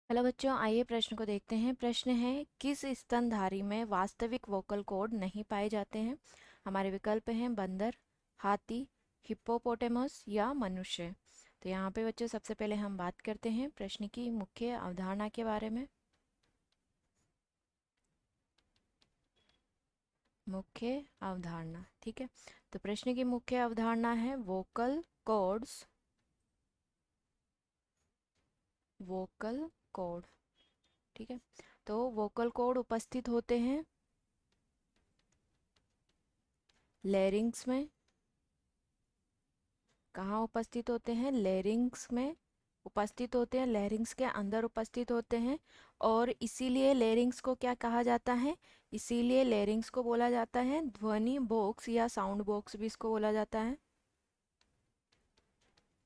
Hello बच्चों, आइए प्रश्न को देखते हैं। प्रश्न है, किस स्तनधारी में वास्तविक वोकल कॉर्ड नहीं पाए जाते हैं? हमारे विकल्प हैं बंदर, हाथी, हिप्पोपोटेमस या मनुष्य। तो यहाँ पे बच्चों सबसे पहले हम बात करते हैं प्रश्न की मुख्य अवधारणा के बारे में। मुख्य अवधारणा, ठीक है। तो प्रश्न की मुख्य अवधारणा है वोकल कॉर्ड्स, वोकल कॉर्ड, ठीक है। तो वोकल कॉर्ड उपस्थित होते हैं लैरिंग्स में। कहाँ उपस्थित होते हैं? लैरिंग्स में उपस्थित होते हैं, लैरिंग्स के अंदर उपस्थित होते हैं। और इसीलिए लैरिंग्स को क्या कहा जाता है? इसीलिए लैरिंग्स को बोला जाता है ध्वनि बॉक्स या साउंड बॉक्स भी इसको बोला जाता है।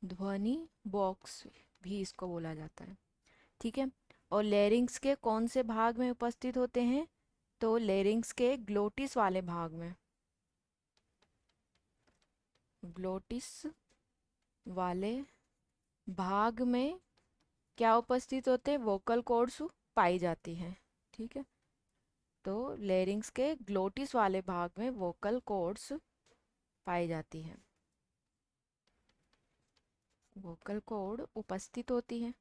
ध्वनि बॉक्स भी इसको बोला जाता है, ठीक है। और लैरिंग्स के कौन से भाग में उपस्थित होते हैं? तो लैरिंग्स के ग्लोटिस वाले भाग में, ग्लोटिस वाले भाग में क्या उपस्थित होते हैं? वोकल कॉर्ड्स पाई जाती हैं, ठीक है। तो लेरिंग्स के ग्लोटिस वाले भाग में वोकल कॉर्ड्स पाई जाती हैं, वोकल कॉर्ड उपस्थित होती है,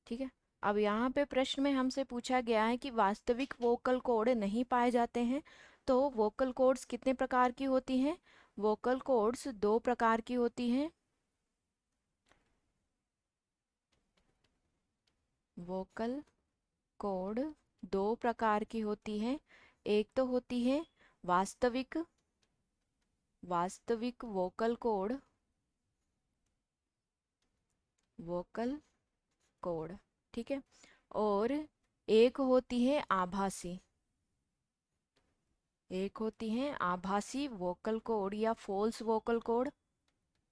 ठीक है। अब यहाँ पे प्रश्न में हमसे पूछा गया है कि वास्तविक वोकल कॉर्ड नहीं पाए जाते हैं। तो वोकल कॉर्ड्स कितने प्रकार की होती हैं? वोकल कॉर्ड्स दो प्रकार की होती हैं। वोकल कॉर्ड दो प्रकार की होती है। एक तो होती है वास्तविक, वास्तविक वोकल कॉर्ड, वोकल कॉर्ड, ठीक है। और एक होती है आभासी, एक होती है आभासी वोकल कॉर्ड या फॉल्स वोकल कॉर्ड,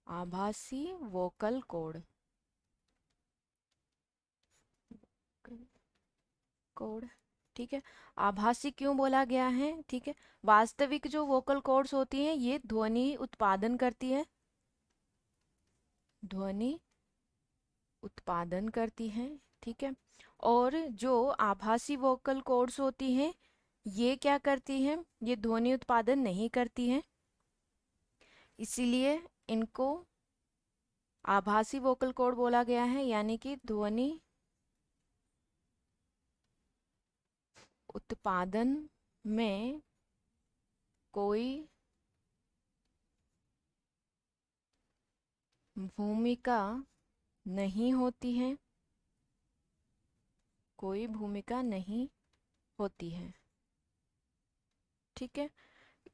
आभासी वोकल कॉर्ड, कॉर्ड, ठीक है। आभासी क्यों बोला गया है? ठीक है, वास्तविक जो वोकल कॉर्ड्स होती हैं ये ध्वनि उत्पादन करती है, ध्वनि उत्पादन करती हैं, ठीक है। और जो आभासी वोकल कॉर्ड्स होती हैं ये क्या करती हैं? ये ध्वनि उत्पादन नहीं करती हैं, इसीलिए इनको आभासी वोकल कॉर्ड बोला गया है। यानी कि ध्वनि उत्पादन में कोई भूमिका नहीं होती है, कोई भूमिका नहीं होती है, ठीक है।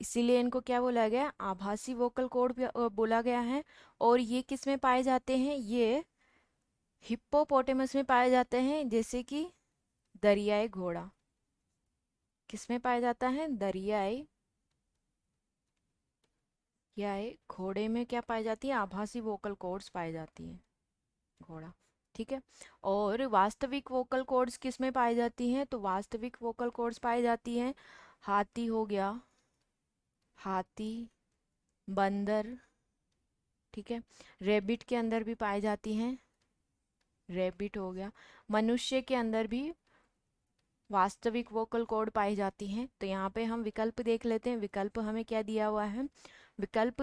इसीलिए इनको क्या बोला गया? आभासी वोकल कॉर्ड बोला गया है। और ये किस में पाए जाते हैं? ये हिप्पोपोटेमस में पाए जाते हैं, जैसे कि दरियाई घोड़ा। किस में पाया जाता है? दरियाई या घोड़े में क्या पाई जाती है? आभासी वोकल कॉर्ड्स पाई जाती हैं, घोड़ा, ठीक है। और वास्तविक वोकल कॉर्ड्स किस में पाई जाती हैं? तो वास्तविक वोकल कॉर्ड्स पाई जाती हैं हाथी हो गया, हाथी, बंदर, ठीक है। रेबिट के अंदर भी पाई जाती हैं, रेबिट हो गया। मनुष्य के अंदर भी वास्तविक वोकल कॉर्ड पाई जाती हैं। तो यहाँ पे हम विकल्प देख लेते हैं। विकल्प हमें क्या दिया हुआ है? विकल्प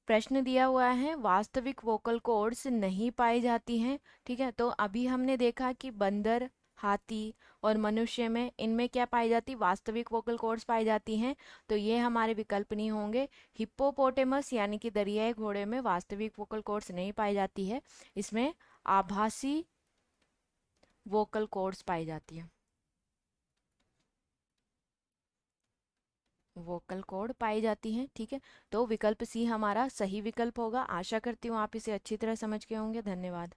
प्रश्न दिया हुआ है वास्तविक वोकल कॉर्ड्स नहीं पाई जाती हैं, ठीक है। तो अभी हमने देखा कि बंदर, हाथी और मनुष्य में, इनमें क्या पाई जाती? वास्तविक वोकल कॉर्ड्स पाई जाती हैं। तो ये हमारे विकल्प नहीं होंगे। हिप्पोपोटेमस यानी कि दरियाई घोड़े में वास्तविक वोकल कॉर्ड्स नहीं पाई जाती है, इसमें आभासी वोकल कॉर्ड्स पाई जाती है, वोकल कॉर्ड पाई जाती हैं, ठीक है। तो विकल्प सी हमारा सही विकल्प होगा। आशा करती हूँ आप इसे अच्छी तरह समझ गए होंगे। धन्यवाद।